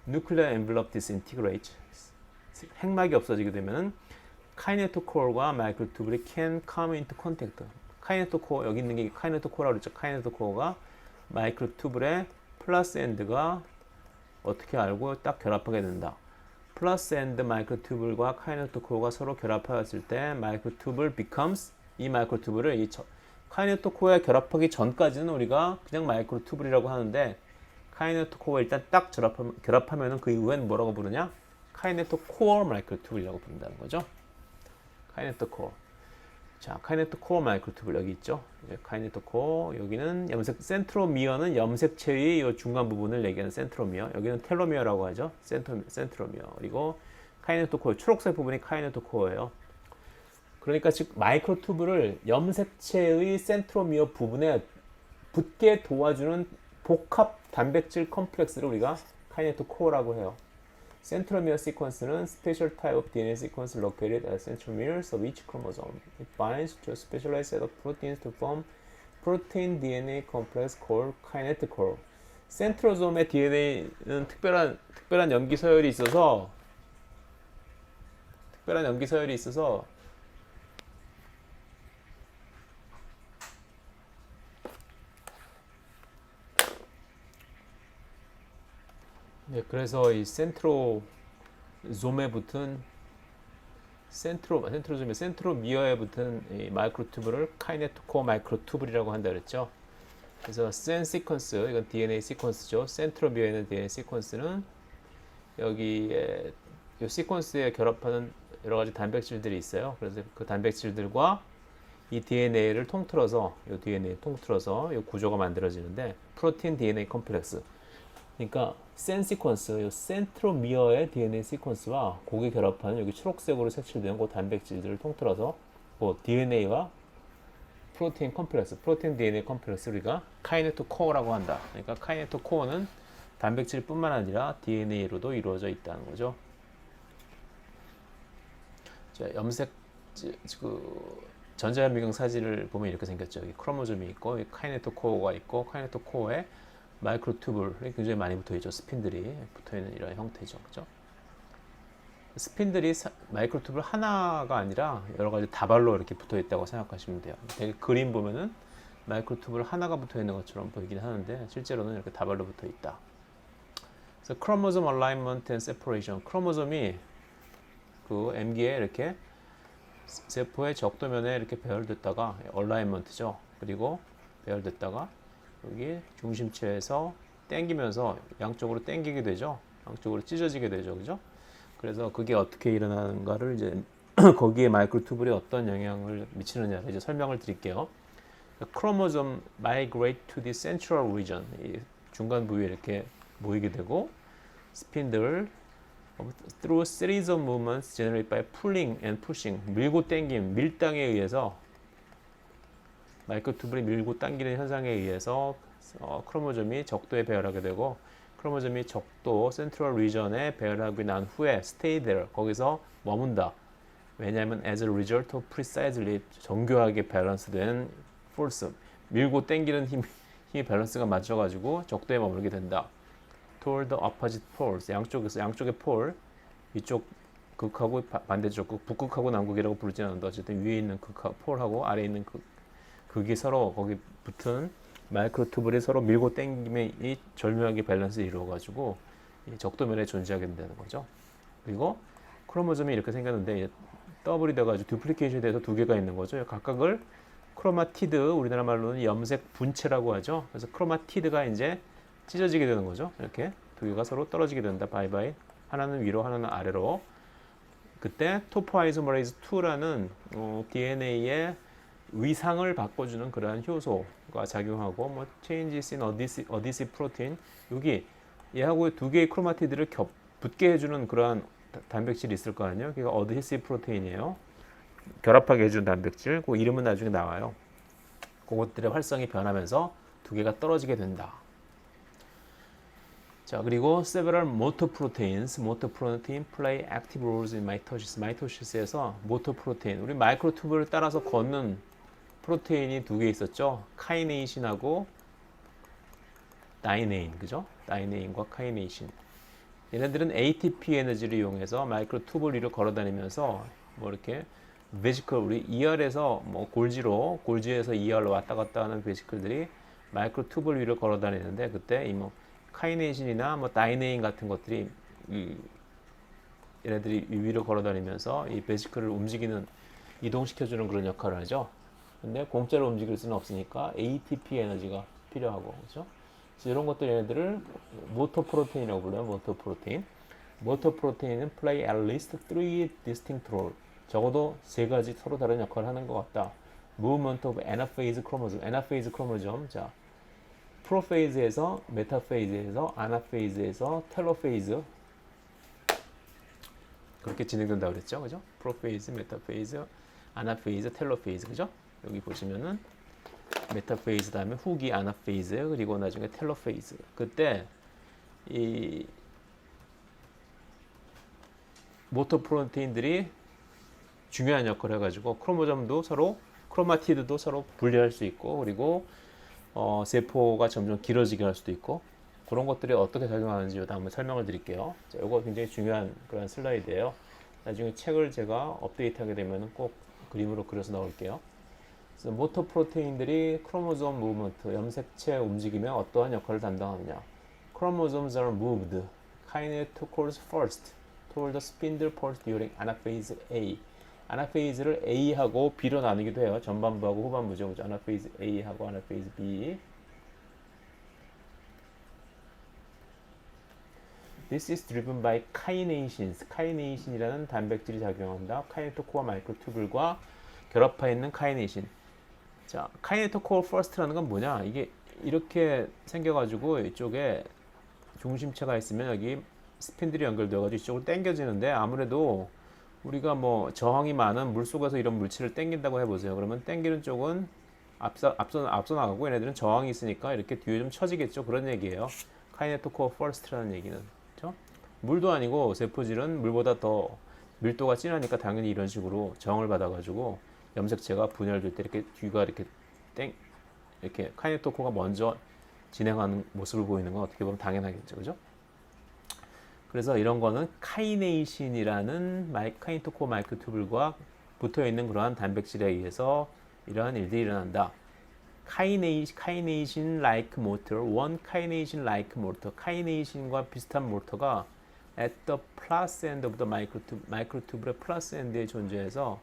nuclear envelope disintegrates. 핵막이 없어지게 되면은 카이네토 코어와 마이크로 튜블이 can come into contact. 카이네토 코어 여기 있는 게 카이네토 코어라고 그랬죠. 카이네토 코어가 마이크로 튜블의 플러스 엔드가 어떻게 알고 딱 결합하게 된다. 플러스 엔드 마이크로 튜블과 카이네토 코어가 서로 결합하였을 때 마이크로 튜블 becomes 이 마이크로 튜블을 카이네토 코어에 결합하기 전까지는 우리가 그냥 마이크로 튜블이라고 하는데 카이네토 코어 일단 딱 결합하면은 그 이후엔 뭐라고 부르냐? 카이네토 코어 마이크로튜블이라고 부른다는 거죠. 카이네토 코어. 자, 카이네토 코어 마이크로튜블 여기 있죠. 카이네토 코어. 여기는 염색 센트로미어는 염색체의 이 중간 부분을 얘기하는 센트로미어. 여기는 텔로미어라고 하죠. 센트로미어. 그리고 카이네토 코어 초록색 부분이 카이네토 코어예요. 그러니까 즉 마이크로튜브를 염색체의 센트로미어 부분에 붙게 도와주는 복합 단백질 컴플렉스를 우리가 카이네토 코어라고 해요. Centromere sequence는 special type of DNA sequence located at centromeres of each chromosome. It binds to a specialized set of proteins to form protein DNA complex called kinetochore. 센트로솜의 DNA는 특별한 염기 서열이 있어서 네, 그래서 이 센트로솜에 붙은 센트로미어에 붙은 이 마이크로튜브를 카이네토코어 마이크로튜브이라고 한다 그랬죠. 그래서 센 시퀀스, 이건 DNA 시퀀스죠. 센트로미어에 있는 DNA 시퀀스는 여기에 이 시퀀스에 결합하는 여러 가지 단백질들이 있어요. 그래서 그 단백질들과 이 DNA를 통틀어서 이 구조가 만들어지는데 프로틴 DNA 컴플렉스. 그러니까 센 시퀀스, 이 센트로미어의 DNA 시퀀스와 고기 결합하는 여기 초록색으로 색칠된 그 단백질들을 통틀어서 그 DNA와 프로틴 DNA 컴플렉스 우리가 카이네토 코어라고 한다. 그러니까 카이네토 코어는 단백질뿐만 아니라 DNA로도 이루어져 있다는 거죠. 자, 전자현미경 사진을 보면 이렇게 생겼죠. 여기 크로모즘이 있고, 여기 카이네토 코어가 있고, 카이네토 코어에 마이크로튜블이 굉장히 많이 붙어있죠. 스핀들이 붙어있는 이런 형태죠. 그죠? 스핀들이 마이크로튜블 하나가 아니라 여러 가지 다발로 이렇게 붙어있다고 생각하시면 돼요. 되게 그림 보면은 마이크로튜블 하나가 붙어있는 것처럼 보이긴 하는데 실제로는 이렇게 다발로 붙어있다. 그래서 크로모솜 얼라이먼트 앤 세퍼레이션. 크로모솜이 그 M기에 이렇게 세포의 적도면에 이렇게 배열됐다가 얼라이먼트죠. 그리고 배열됐다가 여기 중심체에서 당기면서 양쪽으로 당기게 되죠. 양쪽으로 찢어지게 되죠. 그죠? 그래서 그게 어떻게 일어나는가를 이제 거기에 마이크로튜블이 어떤 영향을 미치느냐를 이제 설명을 드릴게요. 크로모솜 migrate to the central region. 이 중간 부위에 이렇게 모이게 되고 스핀들 through series of movements generated by pulling and pushing. 밀고 당김, 밀당에 의해서 마이크로튜블이 밀고 당기는 현상에 의해서 크로모즘이 적도에 배열하게 되고 크로모즘이 적도 센트럴 리전에 배열하고 난 후에 stay there 거기서 머문다. 왜냐하면 as a result of precisely 정교하게 밸런스된 force 밀고 당기는 힘이 밸런스가 맞춰가지고 적도에 머물게 된다. toward the opposite poles 양쪽의 폴 이쪽 극하고 반대쪽 극 북극하고 남극이라고 부르지 않는다. 어쨌든 위에 있는 폴하고 아래에 있는 극이 서로 거기 붙은 마이크로튜블이 서로 밀고 당김에 이 절묘하게 밸런스를 이루어가지고 이 적도면에 존재하게 된다는 거죠. 그리고 크로모즘이 이렇게 생겼는데 더블이 돼가지고 듀플리케이션이 돼서 두 개가 있는 거죠. 각각을 크로마티드, 우리나라 말로는 염색 분체라고 하죠. 그래서 크로마티드가 이제 찢어지게 되는 거죠. 이렇게 두 개가 서로 떨어지게 된다. 바이바이. 하나는 위로, 하나는 아래로. 그때 토포아이소머레이즈 2라는 DNA의 위상을 바꿔주는 그러한 효소가 작용하고 뭐 changes in adhesive protein 여기 얘하고 두 개의 크로마티드를 붙게 해주는 그러한 단백질이 있을 거 아니에요. 그게 adhesive protein이에요. 결합하게 해주는 단백질. 그 이름은 나중에 나와요. 그것들의 활성이 변하면서 두 개가 떨어지게 된다. 자, 그리고 several motor proteins play active roles in mitosis. 마이토시스에서 모터 프로테인, 우리 마이크로튜브를 따라서 걷는 프로테인이 두 개 있었죠. 카이네이신하고 다이네인, 그죠? 다이네인과 카이네이신. 얘네들은 ATP 에너지를 이용해서 마이크로튜브 위로 걸어다니면서 뭐 이렇게 베시클, 우리 ER에서 뭐 골지에서 ER로 왔다 갔다 하는 베시클들이 마이크로튜브 위로 걸어다니는데 그때 이 뭐 카이네이신이나 뭐 다이네인 같은 것들이 얘네들이 위로 걸어다니면서 이 베시클을 이동시켜주는 그런 역할을 하죠. 근데 공짜로 움직일 수는 없으니까 ATP 에너지가 필요하고, 그렇죠? 그래서 이런 것들 얘네들을 모터 프로테인이라고 불러요. 모터 프로테인. 모터 프로테인은 play at least three distinct roles. 적어도 세 가지 서로 다른 역할을 하는 것 같다. Movement of anaphase chromosome. anaphase chromosome. 자, 프로페이즈에서 메타페이즈에서 아나페이즈에서 텔로페이즈 그렇게 진행된다고 그랬죠, 그죠? 프로페이즈, 메타페이즈, 아나페이즈, 텔로페이즈, 그죠? 여기 보시면은 메타페이즈 다음에 후기 아나페이즈 그리고 나중에 텔로페이즈. 그때 이 모터 프로테인들이 중요한 역할을 해가지고 크로모점도 서로 크로마티드도 서로 분리할 수 있고 그리고 세포가 점점 길어지게 할 수도 있고 그런 것들이 어떻게 작용하는지 다음에 한번 설명을 드릴게요. 자, 이거 굉장히 중요한 그런 슬라이드예요. 나중에 책을 제가 업데이트하게 되면 꼭 그림으로 그려서 넣을게요. 그래서 모터 프로테인들이 크로모솜 무브먼트, 염색체 움직이면 어떠한 역할을 담당하느냐. Chromosomes are moved kinetochores first toward the spindle pulse during anaphase A. 아나페이즈를 A하고 B로 나누기도 해요. 전반부하고 후반부죠. 그죠? 아나페이즈 A하고 아나페이즈 B. This is driven by kinases. 카이네이신이라는 단백질이 작용한다. 카이네토코어 마이크로튜블과 결합하여 있는 카이네이신. 자, 카이네토코어 퍼스트라는 건 뭐냐? 이게 이렇게 생겨가지고 이쪽에 중심체가 있으면 여기 스핀들이 연결되어가지고 이쪽으로 당겨지는데 아무래도 우리가 뭐 저항이 많은 물 속에서 이런 물질을 당긴다고 해보세요. 그러면 당기는 쪽은 앞서 나가고 얘네들은 저항이 있으니까 이렇게 뒤에 좀 처지겠죠. 그런 얘기예요. 카이네토코어 퍼스트라는 얘기는. 그렇죠? 물도 아니고 세포질은 물보다 더 밀도가 진하니까 당연히 이런 식으로 저항을 받아가지고 염색체가 분열될 때 이렇게 뒤가 이렇게 카이네토코가 먼저 진행하는 모습을 보이는 건 어떻게 보면 당연하겠죠. 그죠? 그래서 이런 거는 카이네이신이라는 카이네토코어 마이크로튜블과 붙어 있는 그러한 단백질에 의해서 이러한 일들이 일어난다. 카이네이신 like motor, one 카이네이신 like motor, 카이네이신과 비슷한 모터가 at the plus end of the 마이크로튜블의 플러스 엔드에 존재해서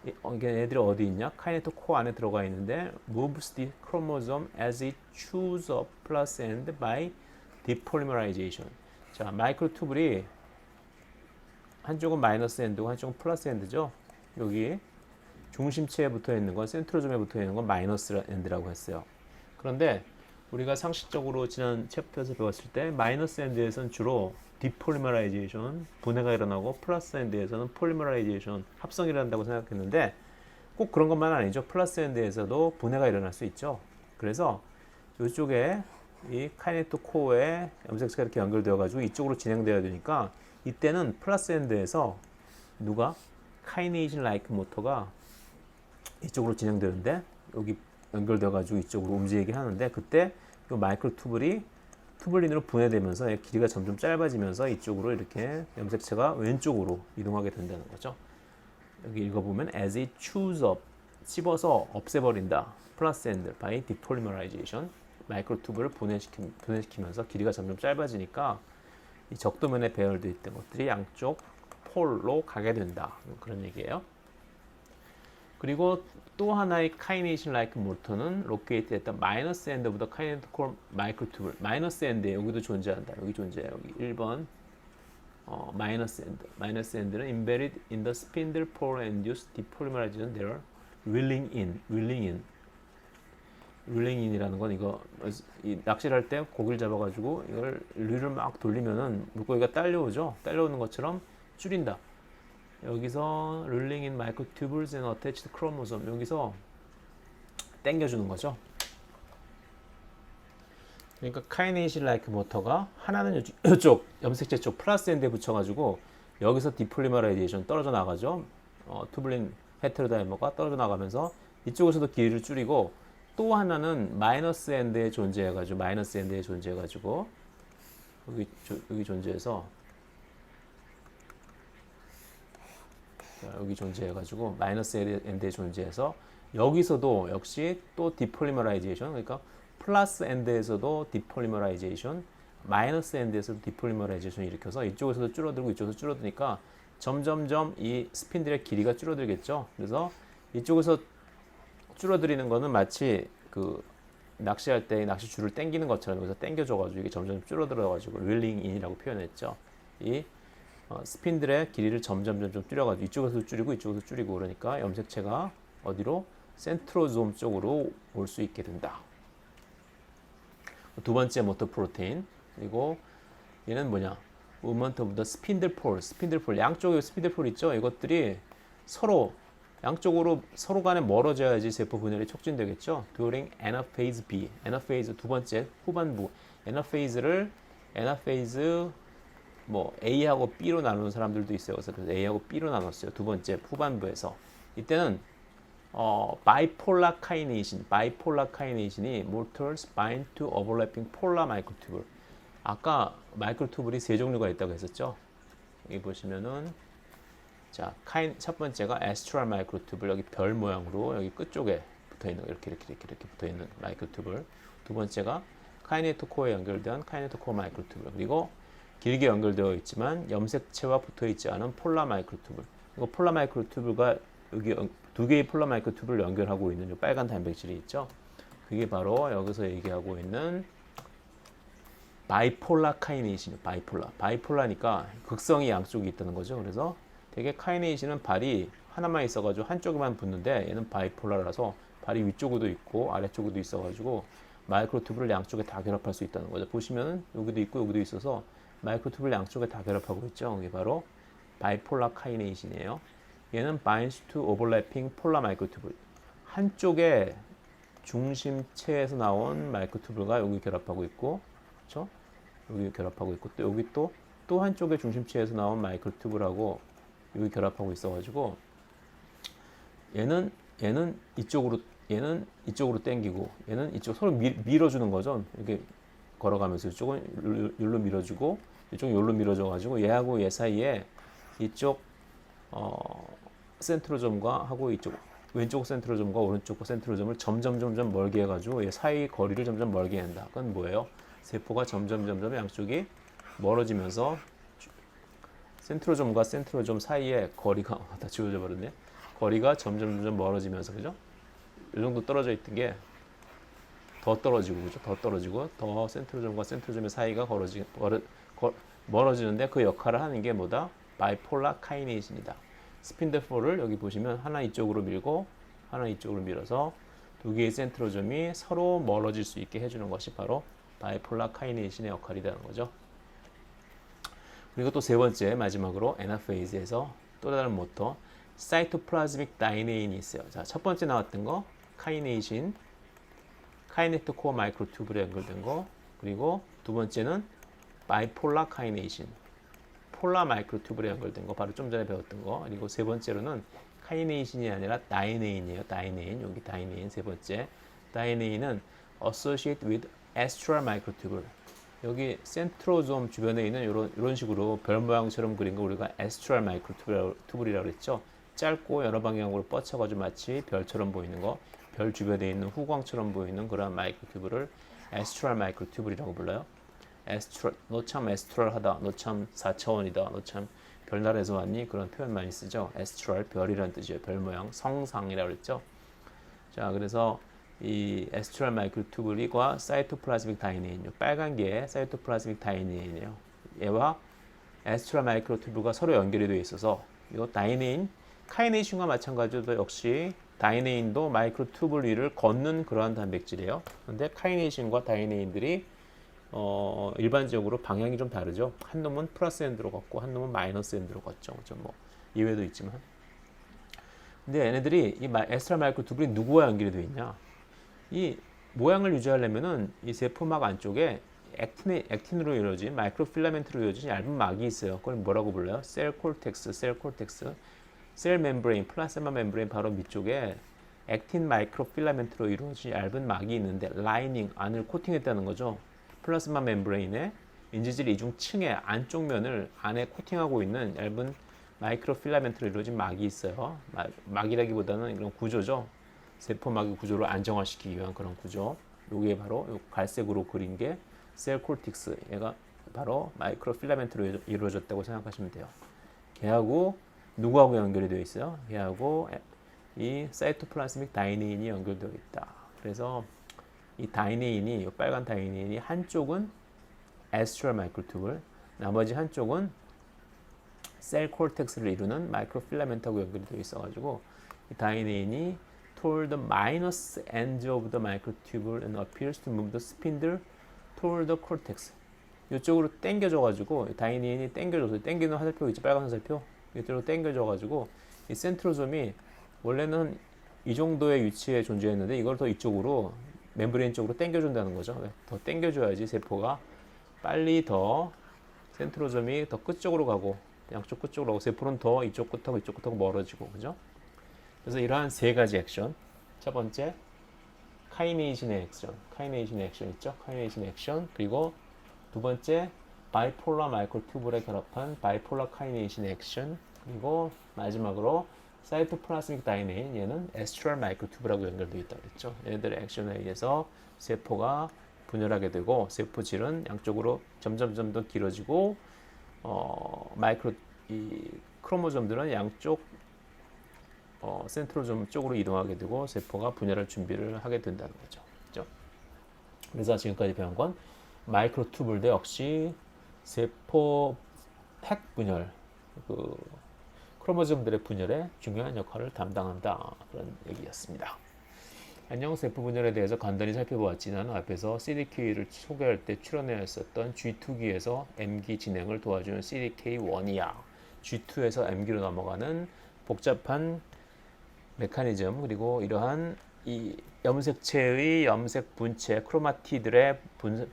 얘들이 어디 있냐? 카이네토코어 안에 들어가 있는데 moves the chromosome as it chews up plus end by depolymerization. 자, 마이크로튜블이 한쪽은 마이너스 엔드고 한쪽은 플러스 엔드죠. 여기 중심체에 붙어 있는 건 센트로즘에 붙어 있는 건 마이너스 엔드라고 했어요. 그런데 우리가 상식적으로 지난 챕터에서 배웠을 때 마이너스 엔드에서는 주로 디폴리머라이제이션 분해가 일어나고 플러스 엔드에서는 폴리머라이제이션 합성이 일어난다고 생각했는데 꼭 그런 것만 아니죠. 플러스 엔드에서도 분해가 일어날 수 있죠. 그래서 이쪽에 이 카이네토코어에 염색체가 이렇게 연결되어 가지고 이쪽으로 진행되어야 되니까 이때는 플러스 엔드에서 누가 카이네이신 라이크 모터가 이쪽으로 진행되는데 여기 연결되어 가지고 이쪽으로 움직이게 하는데 그때 이 마이크로 튜블린으로 분해되면서 길이가 점점 짧아지면서 이쪽으로 이렇게 염색체가 왼쪽으로 이동하게 된다는 거죠. 여기 읽어보면 as it chews up 씹어서 없애버린다. 플러스 엔드 by depolymerization 마이크로튜브를 분해시키면서 길이가 점점 짧아지니까 이 적도면에 배열되어 있던 것들이 양쪽 폴로 가게 된다. 그런 얘기예요. 그리고 또 하나의 카이네이션 라이크 모터는 로케이트 했던 마이너스 엔드 오브 더 카이네토코어 마이크로튜블 마이너스 엔드에 여기도 존재한다. 여기 존재해요. 여기 1번 마이너스 엔드. 마이너스 엔드는 embedded in the spindle pore induced depolymerization there willing in 룰링인이라는 건 이거 이 낚시를 할 때 고기를 잡아가지고 이걸 룰을 막 돌리면은 물고기가 딸려오죠. 딸려오는 것처럼 줄인다. 여기서 룰링인 마이크로튜블스 and attached chromosome 여기서 당겨주는 거죠. 그러니까 카이네이신 라이크 모터가 하나는 이쪽 염색체 쪽 플러스 엔드에 붙여가지고 여기서 디폴리머라이제이션 떨어져 나가죠. 튜블린 헤테로다이머가 떨어져 나가면서 이쪽에서도 길이를 줄이고 또 하나는 마이너스 엔드에 존재해가지고 여기 존재해서 여기 존재해가지고 마이너스 엔드에 존재해서 여기서도 역시 또 디폴리머라이제이션 그러니까 플러스 엔드에서도 디폴리머라이제이션 마이너스 엔드에서도 디폴리머라이제이션을 일으켜서 이쪽에서도 줄어들고 이쪽에서 줄어드니까 점점점 이 스핀들의 길이가 줄어들겠죠. 그래서 이쪽에서 줄어들이는 거는 마치 그 낚시할 때 낚시줄을 당기는 것처럼 여기서 당겨줘가지고 이게 점점 줄어들어가지고 릴링인이라고 표현했죠. 이 스핀들의 길이를 점점 줄여가지고 이쪽에서 줄이고 이쪽에서 줄이고 그러니까 염색체가 어디로? 센트로솜 쪽으로 올 수 있게 된다. 두 번째 모터 프로테인. 그리고 얘는 뭐냐? Movement of the spindle pole. 스핀들 폴. 양쪽에 스핀들 폴 있죠? 이것들이 서로 양쪽으로 서로 간에 멀어져야지 세포 분열이 촉진되겠죠. During anaphase B. anaphase 두 번째 후반부. anaphase 뭐 A하고 B로 나누는 사람들도 있어요. 그래서 A하고 B로 나눴어요. 두 번째 후반부에서. 이때는 bipolar kinesin이 motors bind to overlapping polar microtubule. 아까 마이크로튜블이 세 종류가 있다고 했었죠. 여기 보시면은 자, 첫 번째가 astral microtubule, 여기 별 모양으로 여기 끝쪽에 붙어 있는 이렇게 붙어 있는 마이크로튜블. 두 번째가 카이네토코어에 연결된 카이네토코어 마이크로튜블. 그리고 길게 연결되어 있지만 염색체와 붙어 있지 않은 폴라 마이크로튜블. 이거 폴라 마이크로튜블과 여기 두 개의 폴라 마이크로튜블을 연결하고 있는 이 빨간 단백질이 있죠. 그게 바로 여기서 얘기하고 있는 바이폴라 카이네이신. 바이폴라니까 극성이 양쪽이 있다는 거죠. 그래서 되게 카이네이신은 발이 하나만 있어가지고 한쪽에만 붙는데 얘는 바이폴라라서 발이 위쪽에도 있고 아래쪽에도 있어가지고 마이크로튜브를 양쪽에 다 결합할 수 있다는 거죠. 보시면은 여기도 있고 여기도 있어서 마이크로튜브를 양쪽에 다 결합하고 있죠. 이게 바로 바이폴라 카이네이신이에요. 얘는 binds to overlapping polar microtubule. 한쪽에 중심체에서 나온 마이크로튜브가 여기 결합하고 있고, 그렇죠? 여기 결합하고 있고 또 여기 또 한쪽에 중심체에서 나온 마이크로튜브하고 여기 결합하고 있어가지고 얘는 이쪽으로 당기고 얘는 이쪽 서로 밀어주는 거죠. 이렇게 걸어가면서 이쪽은 여기로 밀어주고 이쪽은 여기로 밀어줘가지고 얘하고 얘 사이에 이쪽 센트로점과 하고 이쪽 왼쪽 센트로점과 오른쪽 센트로점을 점점 멀게 해가지고 얘 사이 거리를 점점 멀게 한다. 그건 뭐예요? 세포가 점점 양쪽이 멀어지면서 센트로점과 센트로점 사이에 거리가 다 지워져 버렸네. 거리가 점점 멀어지면서 그죠? 이 정도 떨어져 있던 게 더 떨어지고 그죠? 더 떨어지고 더 센트로점과 센트로점의 사이가 멀어지는데 그 역할을 하는 게 뭐다? 바이폴라 카이네이신이다. 스핀들폴을 여기 보시면 하나 이쪽으로 밀고 하나 이쪽으로 밀어서 두 개의 센트로점이 서로 멀어질 수 있게 해주는 것이 바로 바이폴라 카이네이신의 역할이 되는 거죠. 그리고 또 세 번째 마지막으로 애나페이즈에서 또 다른 모터 사이토플라즈믹 다이네인이 있어요. 자, 첫 번째 나왔던 거 카이네이신, 카이네토코어 마이크로튜브에 연결된 거. 그리고 두 번째는 바이폴라 카이네이신, 폴라 마이크로튜브에 연결된 거, 바로 좀 전에 배웠던 거. 그리고 세 번째로는 카이네이신이 아니라 다이네인이에요. 다이네인, 여기 다이네인 세 번째. 다이네인은 associated with astral microtubule. 여기 센트로솜 주변에 있는 이런 식으로 별 모양처럼 그린 거 우리가 astral microtubule이라고 그랬죠. 짧고 여러 방향으로 뻗쳐가지고 마치 별처럼 보이는 거, 별 주변에 있는 후광처럼 보이는 그런 마이크로튜브를 astral microtubule이라고 불러요. astral, 너 참 에스트럴하다, 너 참 4차원이다, 너 참 별나라에서 왔니? 그런 표현 많이 쓰죠. astral, 별이라는 뜻이에요. 별 모양, 성상이라고 그랬죠. 자, 그래서 이 에스트럴 마이크로튜브리과 사이토플라즈믹 다이네인, 빨간 게 사이토플라즈믹 다이네인이에요. 얘와 에스트럴 마이크로튜브가 서로 연결이 되어 있어서 이 다이네인, 카이네이신과 마찬가지로 역시 다이네인도 마이크로튜브 위를 걷는 그러한 단백질이에요. 그런데 카이네이신과 다이네인들이 일반적으로 방향이 좀 다르죠. 한 놈은 플러스 엔드로 걷고 한 놈은 마이너스 엔드로 걷죠. 좀 뭐 이외도 있지만. 근데 얘네들이 이 에스트럴 마이크로튜브리 누구와 연결이 되어 있냐? 이 모양을 유지하려면은 이 세포막 안쪽에 액틴으로 이루어진 마이크로필라멘트로 이루어진 얇은 막이 있어요. 그걸 뭐라고 불러요? 셀 콜텍스, 셀 멤브레인, 플라스마 멤브레인 바로 밑쪽에 액틴 마이크로필라멘트로 이루어진 얇은 막이 있는데 라이닝 안을 코팅했다는 거죠. 플라스마 멤브레인의 인지질 이중층의 안쪽 면을 안에 코팅하고 있는 얇은 마이크로필라멘트로 이루어진 막이 있어요. 막이라기보다는 이런 구조죠. 세포막의 구조를 안정화시키기 위한 그런 구조. 요게 바로 갈색으로 그린 게 셀 콜틱스. 얘가 바로 마이크로필라멘트로 이루어졌다고 생각하시면 돼요. 걔하고 누구하고 연결이 되어 있어요? 걔하고 이 사이토플라즈믹 다이네인이 연결되어 있다. 그래서 이 다이네인이, 이 빨간 다이네인이 한쪽은 에스트럴 마이크로튜블, 나머지 한쪽은 셀 콜텍스를 이루는 마이크로필라멘트하고 연결이 되어 있어가지고 이 다이네인이 toward the minus end of the microtubule and appears to move the spindle toward the cortex. 이쪽으로 당겨줘가지고 다이네인이 당겨줘서 당기는 화살표 있지, 빨간 화살표 이쪽으로 당겨줘가지고 이 센트로좀이 원래는 이 정도의 위치에 존재했는데 이걸 더 이쪽으로 멤브레인 쪽으로 당겨준다는 거죠. 더 당겨줘야지 세포가 빨리 더 센트로점이 더 끝쪽으로 가고 양쪽 끝쪽으로 가고 세포는 더 이쪽 끝하고 이쪽 끝하고 멀어지고, 그죠? 그래서 이러한 세 가지 액션. 첫 번째 카이네이신의 액션 있죠? 카이네이신의 액션. 그리고 두 번째 바이폴라 마이크로튜브에 결합한 바이폴라 카이네이신의 액션. 그리고 마지막으로 사이토플라스믹 다이네인, 얘는 에스트럴 마이크로튜브라고 연결되어 있다고 그랬죠. 얘네들의 액션에 의해서 세포가 분열하게 되고 세포질은 양쪽으로 점점 더 길어지고 이 크로모점들은 양쪽 센트로점 쪽으로 이동하게 되고 세포가 분열할 준비를 하게 된다는 거죠. 그렇죠? 그래서 지금까지 배운 건 마이크로튜블도 역시 세포 핵 분열, 크로모점들의 분열에 중요한 역할을 담당한다, 그런 얘기였습니다. 안녕. 세포 분열에 대해서 간단히 살펴보았지. 나는 앞에서 CDK를 소개할 때 출연해 있었던 G2기에서 M기 진행을 도와주는 CDK1이야. G2에서 M기로 넘어가는 복잡한 메커니즘, 그리고 이러한 이 염색체의 염색 분체, 크로마티드의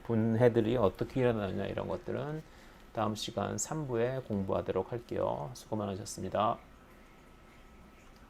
분해들이 어떻게 일어나느냐, 이런 것들은 다음 시간 3부에 공부하도록 할게요. 수고 많으셨습니다.